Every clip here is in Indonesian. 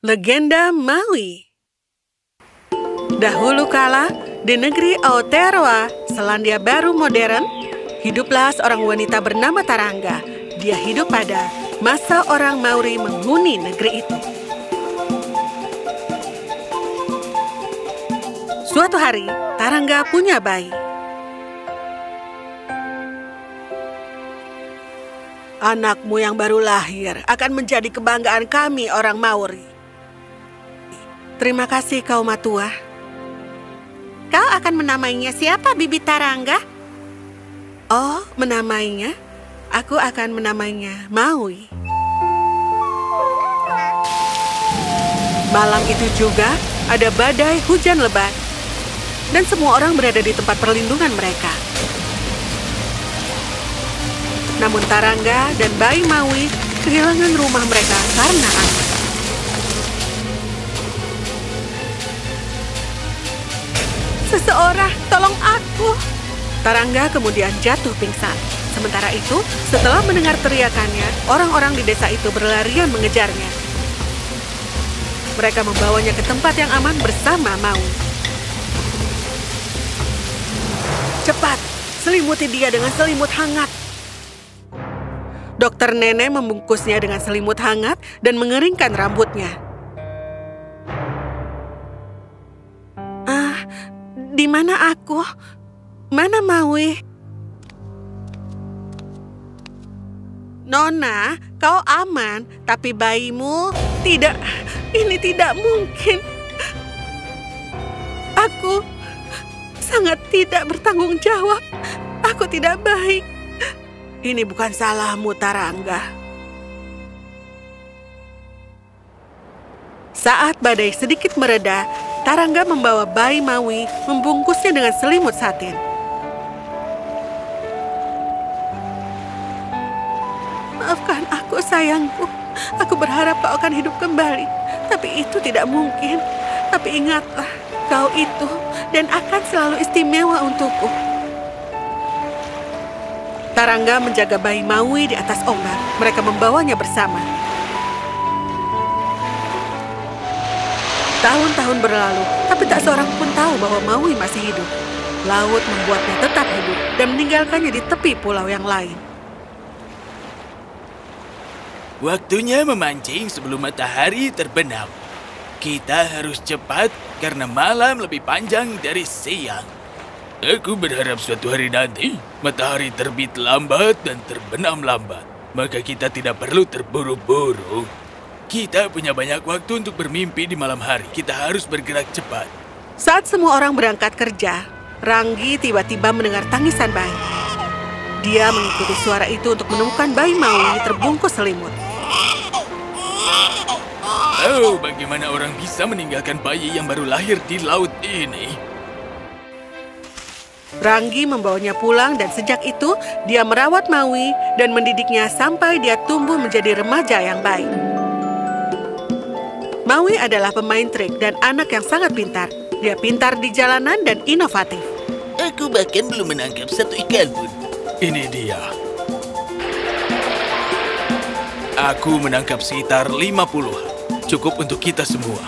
Legenda Maui. Dahulu kala, di negeri Aotearoa, Selandia Baru modern, hiduplah seorang wanita bernama Tarangga. Dia hidup pada masa orang Maori menghuni negeri itu. Suatu hari, Tarangga punya bayi. Anakmu yang baru lahir akan menjadi kebanggaan kami orang Maori. Terima kasih kau matua. Kau akan menamainya siapa, Bibi Tarangga? Oh, menamainya? Aku akan menamainya Maui. Malam itu juga ada badai hujan lebat, dan semua orang berada di tempat perlindungan mereka. Namun Tarangga dan bayi Maui kehilangan rumah mereka karena angin. Seseorang, tolong aku! Tarangga kemudian jatuh pingsan. Sementara itu, setelah mendengar teriakannya, orang-orang di desa itu berlarian mengejarnya. Mereka membawanya ke tempat yang aman bersama Maui. Cepat, selimuti dia dengan selimut hangat. Dokter Nenek membungkusnya dengan selimut hangat dan mengeringkan rambutnya. Di mana aku? Mana Maui? Nona, kau aman, tapi bayimu tidak. Ini tidak mungkin. Aku sangat tidak bertanggung jawab. Aku tidak baik. Ini bukan salahmu, Tarangga. Saat badai sedikit mereda, Tarangga membawa bayi Maui, membungkusnya dengan selimut satin. Maafkan aku, sayangku. Aku berharap kau akan hidup kembali. Tapi itu tidak mungkin. Tapi ingatlah, kau itu dan akan selalu istimewa untukku. Tarangga menjaga bayi Maui di atas ombak. Mereka membawanya bersama. Tahun-tahun berlalu, tapi tak seorang pun tahu bahwa Maui masih hidup. Laut membuatnya tetap hidup dan meninggalkannya di tepi pulau yang lain. Waktunya memancing sebelum matahari terbenam. Kita harus cepat karena malam lebih panjang dari siang. Aku berharap suatu hari nanti matahari terbit lambat dan terbenam lambat. Maka kita tidak perlu terburu-buru. Kita punya banyak waktu untuk bermimpi di malam hari. Kita harus bergerak cepat. Saat semua orang berangkat kerja, Ranggi tiba-tiba mendengar tangisan bayi. Dia mengikuti suara itu untuk menemukan bayi Maui terbungkus selimut. Oh, bagaimana orang bisa meninggalkan bayi yang baru lahir di laut ini? Ranggi membawanya pulang dan sejak itu dia merawat Maui dan mendidiknya sampai dia tumbuh menjadi remaja yang baik. Maui adalah pemain trik dan anak yang sangat pintar. Dia pintar di jalanan dan inovatif. Aku bahkan belum menangkap satu ikan pun. Ini dia. Aku menangkap sekitar 50. Cukup untuk kita semua.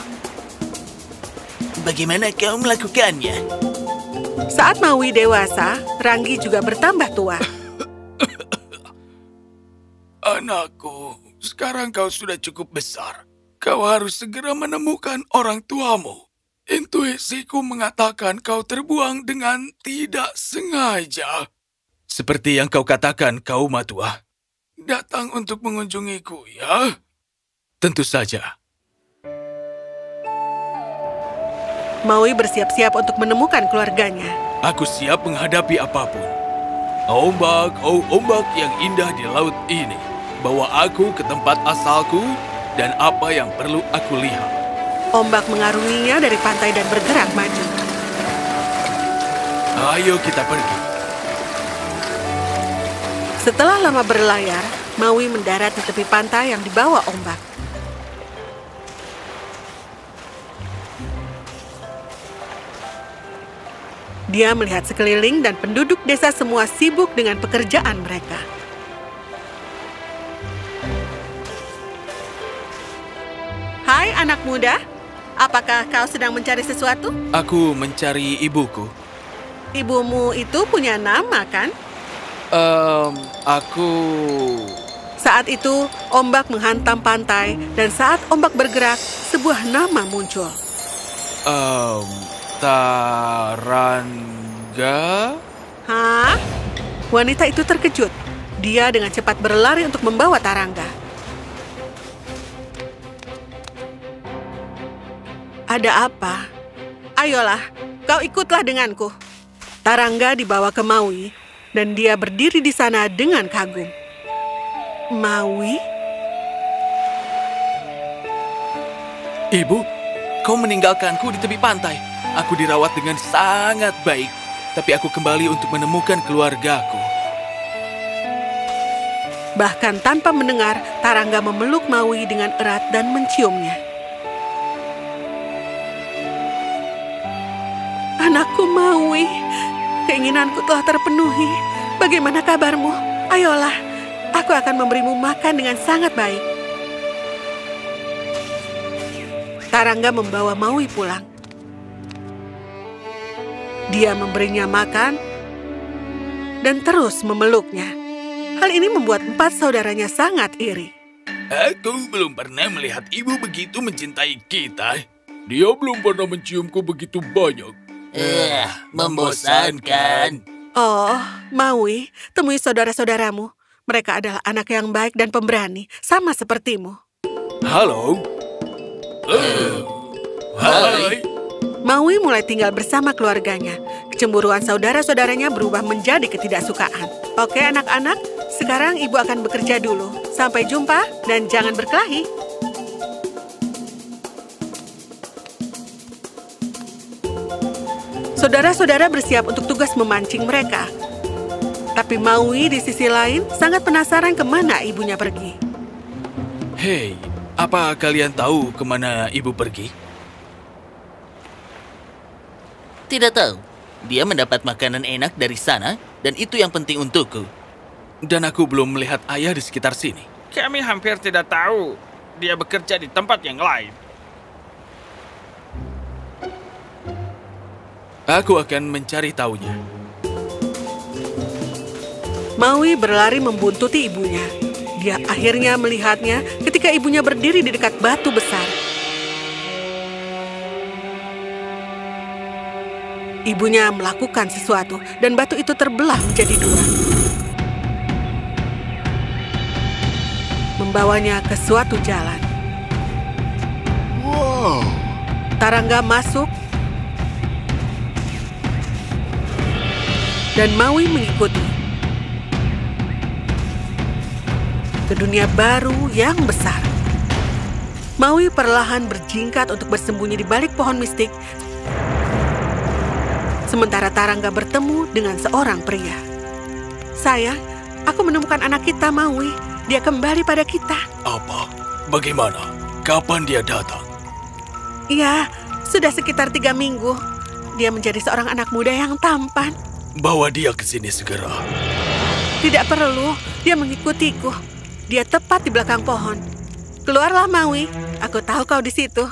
Bagaimana kau melakukannya? Saat Maui dewasa, Ranggi juga bertambah tua. Anakku, sekarang kau sudah cukup besar. Kau harus segera menemukan orang tuamu. Intuisiku mengatakan kau terbuang dengan tidak sengaja. Seperti yang kau katakan, kau matua. Datang untuk mengunjungiku, ya? Tentu saja. Maui bersiap-siap untuk menemukan keluarganya. Aku siap menghadapi apapun. Ombak, oh ombak yang indah di laut ini. Bawa aku ke tempat asalku dan apa yang perlu aku lihat. Ombak mengarunginya dari pantai dan bergerak maju. Ayo kita pergi. Setelah lama berlayar, Maui mendarat di tepi pantai yang dibawa ombak. Dia melihat sekeliling dan penduduk desa semua sibuk dengan pekerjaan mereka. Hai anak muda, apakah kau sedang mencari sesuatu? Aku mencari ibuku. Ibumu itu punya nama, kan? Aku... Saat itu, ombak menghantam pantai, dan saat ombak bergerak, sebuah nama muncul. Tarangga? Hah? Wanita itu terkejut. Dia dengan cepat berlari untuk membawa Tarangga. Ada apa? Ayolah, kau ikutlah denganku. Tarangga dibawa ke Maui, dan dia berdiri di sana dengan kagum. Maui? Ibu, kau meninggalkanku di tepi pantai. Aku dirawat dengan sangat baik, tapi aku kembali untuk menemukan keluargaku. Bahkan tanpa mendengar, Tarangga memeluk Maui dengan erat dan menciumnya. Anakku Maui, keinginanku telah terpenuhi. Bagaimana kabarmu? Ayolah, aku akan memberimu makan dengan sangat baik. Tarangga membawa Maui pulang. Dia memberinya makan dan terus memeluknya. Hal ini membuat 4 saudaranya sangat iri. Aku belum pernah melihat ibu begitu mencintai kita. Dia belum pernah menciumku begitu banyak. Membosankan. Oh, Maui, temui saudara-saudaramu. Mereka adalah anak yang baik dan pemberani, sama sepertimu. Halo. Hai. Maui mulai tinggal bersama keluarganya. Kecemburuan saudara-saudaranya berubah menjadi ketidaksukaan. Oke anak-anak, sekarang ibu akan bekerja dulu. Sampai jumpa dan jangan berkelahi. Saudara-saudara bersiap untuk tugas memancing mereka. Tapi Maui di sisi lain sangat penasaran kemana ibunya pergi. Hei, apa kalian tahu kemana ibu pergi? Tidak tahu. Dia mendapat makanan enak dari sana, dan itu yang penting untukku. Dan aku belum melihat ayah di sekitar sini. Kami hampir tidak tahu. Dia bekerja di tempat yang lain. Aku akan mencari tahunya. Maui berlari membuntuti ibunya. Dia akhirnya melihatnya ketika ibunya berdiri di dekat batu besar. Ibunya melakukan sesuatu, dan batu itu terbelah menjadi 2. Membawanya ke suatu jalan. Wow. Tarangga masuk, dan Maui mengikuti. Ke dunia baru yang besar. Maui perlahan berjingkat untuk bersembunyi di balik pohon mistik, sementara Tarangga bertemu dengan seorang pria. Sayang, aku menemukan anak kita, Maui. Dia kembali pada kita. Apa? Bagaimana? Kapan dia datang? Iya, sudah sekitar 3 minggu. Dia menjadi seorang anak muda yang tampan. Bawa dia ke sini segera. Tidak perlu, dia mengikutiku. Dia tepat di belakang pohon. Keluarlah, Maui. Aku tahu kau di situ.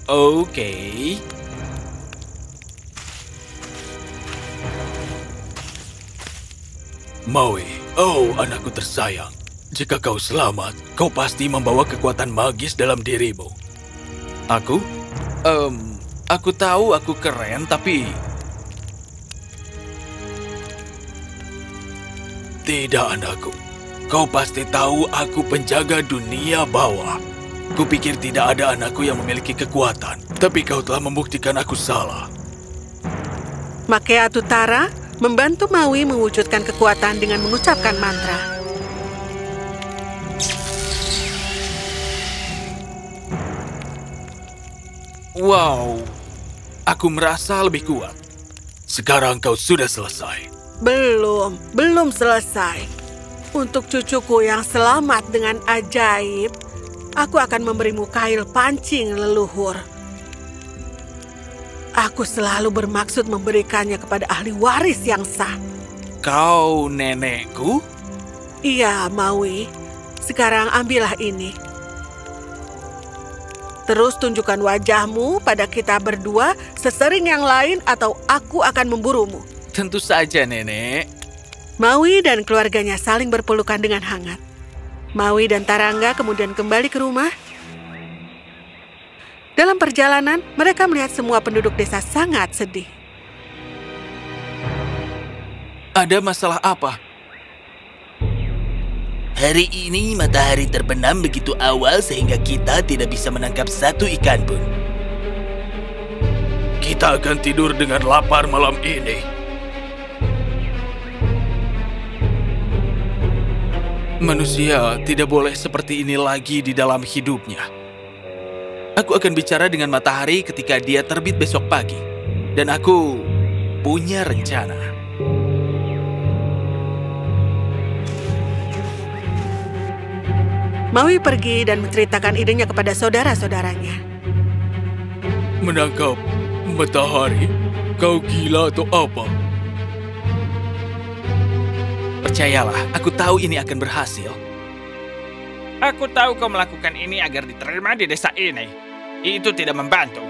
Oke. Maui, oh anakku tersayang. Jika kau selamat, kau pasti membawa kekuatan magis dalam dirimu. Aku? Aku tahu aku keren, tapi... Tidak, anakku. Kau pasti tahu aku penjaga dunia bawah. Kupikir tidak ada anakku yang memiliki kekuatan, tapi kau telah membuktikan aku salah. Makea Tutara membantu Maui mewujudkan kekuatan dengan mengucapkan mantra. Wow, aku merasa lebih kuat. Sekarang kau sudah selesai. Belum selesai. Untuk cucuku yang selamat dengan ajaib, aku akan memberimu kail pancing leluhur. Aku selalu bermaksud memberikannya kepada ahli waris yang sah. Kau nenekku? Iya, Maui. Sekarang ambillah ini. Terus tunjukkan wajahmu pada kita berdua sesering yang lain atau aku akan memburumu. Tentu saja, Nenek. Maui dan keluarganya saling berpelukan dengan hangat. Maui dan Tarangga kemudian kembali ke rumah. Dalam perjalanan, mereka melihat semua penduduk desa sangat sedih. Ada masalah apa? Hari ini matahari terbenam begitu awal sehingga kita tidak bisa menangkap satu ikan pun. Kita akan tidur dengan lapar malam ini. Manusia tidak boleh seperti ini lagi di dalam hidupnya. Aku akan bicara dengan matahari ketika dia terbit besok pagi. Dan aku punya rencana. Maui pergi dan menceritakan idenya kepada saudara-saudaranya. Menangkap matahari? Kau gila atau apa? Percayalah, aku tahu ini akan berhasil. Aku tahu kau melakukan ini agar diterima di desa ini. Itu tidak membantu.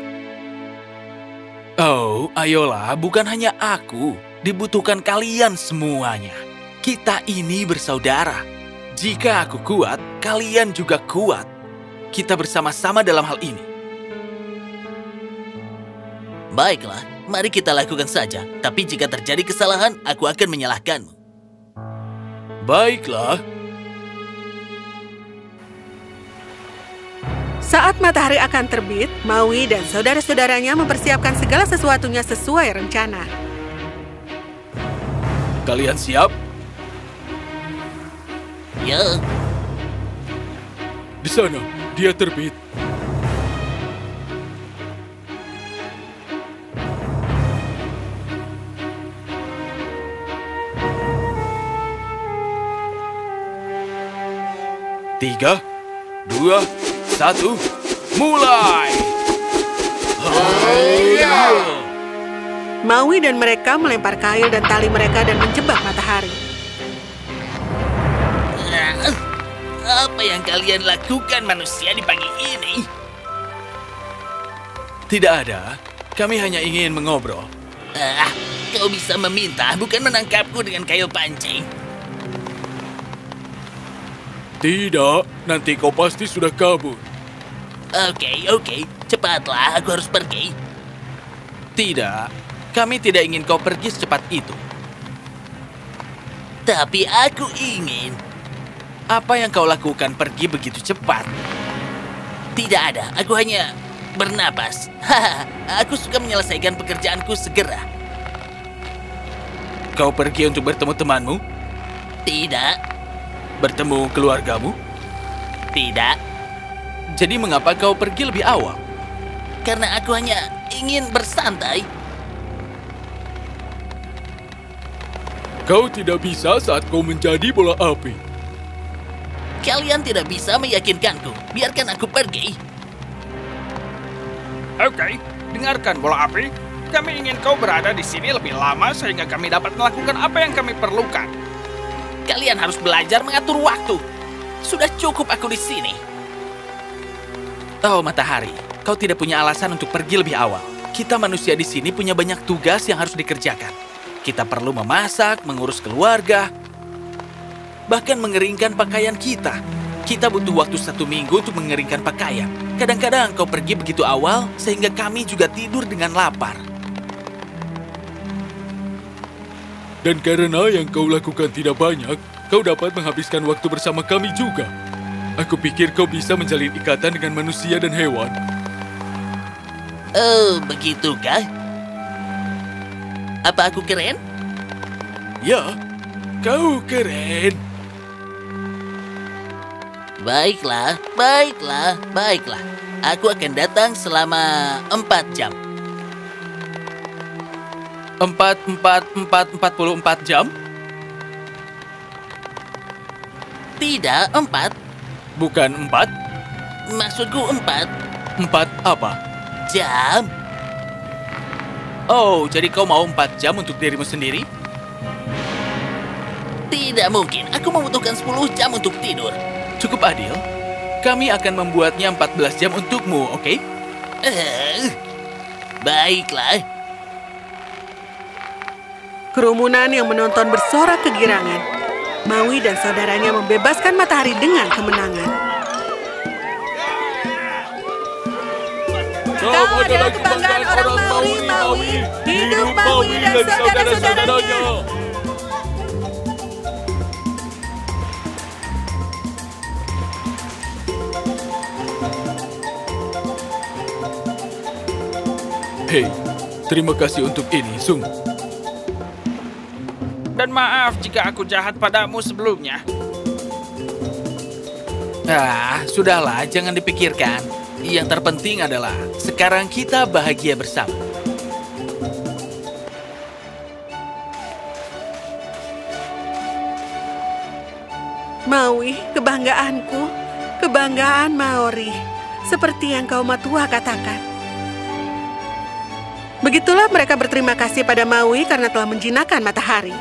Oh, ayolah, bukan hanya aku. Dibutuhkan kalian semuanya. Kita ini bersaudara. Jika aku kuat, kalian juga kuat. Kita bersama-sama dalam hal ini. Baiklah, mari kita lakukan saja. Tapi jika terjadi kesalahan, aku akan menyalahkanmu. Baiklah. Saat matahari akan terbit, Maui dan saudara-saudaranya mempersiapkan segala sesuatunya sesuai rencana. Kalian siap? Ya, Di sana, dia terbit. Tiga, dua, satu, mulai! Maui dan mereka melempar kail dan tali mereka dan menjebak matahari. apa yang kalian lakukan manusia di pagi ini? Tidak ada. Kami hanya ingin mengobrol. Kau bisa meminta, bukan menangkapku dengan kail pancing. Tidak, nanti kau pasti sudah kabur. Oke, cepatlah, aku harus pergi. Tidak, kami tidak ingin kau pergi secepat itu. Tapi aku ingin. Apa yang kau lakukan pergi begitu cepat? Tidak ada, aku hanya bernapas. Aku suka menyelesaikan pekerjaanku segera. Kau pergi untuk bertemu temanmu? Tidak, Bertemu keluargamu? tidak, Jadi mengapa kau pergi lebih awal? karena aku hanya ingin bersantai. Kau tidak bisa saat kau menjadi bola api. Kalian tidak bisa meyakinkanku. Biarkan aku pergi. Oke, dengarkan bola api. Kami ingin kau berada di sini lebih lama sehingga kami dapat melakukan apa yang kami perlukan. Kalian harus belajar mengatur waktu. Sudah cukup aku di sini. Oh, matahari, kau tidak punya alasan untuk pergi lebih awal. Kita manusia di sini punya banyak tugas yang harus dikerjakan. Kita perlu memasak, mengurus keluarga, bahkan mengeringkan pakaian kita. Kita butuh waktu 1 minggu untuk mengeringkan pakaian. Kadang-kadang kau pergi begitu awal sehingga kami juga tidur dengan lapar. Dan karena yang kau lakukan tidak banyak, kau dapat menghabiskan waktu bersama kami juga. Aku pikir kau bisa menjalin ikatan dengan manusia dan hewan. Oh, begitukah? Apa aku keren? Ya, kau keren. Baiklah. Aku akan datang selama 4 jam. 44 jam? Tidak, 4. Bukan 4? Maksudku 4 4 apa? jam. Oh, jadi kau mau 4 jam untuk dirimu sendiri? Tidak mungkin, aku membutuhkan 10 jam untuk tidur. Cukup adil. Kami akan membuatnya 14 jam untukmu, oke? Baiklah. Kerumunan yang menonton bersorak kegirangan. Maui dan saudaranya membebaskan matahari dengan kemenangan. Kau adalah kebanggaan orang Maui, Maui. Hidup Maui dan saudara-saudaranya. Hei, terima kasih untuk ini, Sung. Dan maaf jika aku jahat padamu sebelumnya. Sudahlah, jangan dipikirkan. Yang terpenting adalah sekarang kita bahagia bersama. Maui, kebanggaanku, kebanggaan Maori, seperti yang kau matua katakan. Begitulah mereka berterima kasih pada Maui karena telah menjinakkan matahari.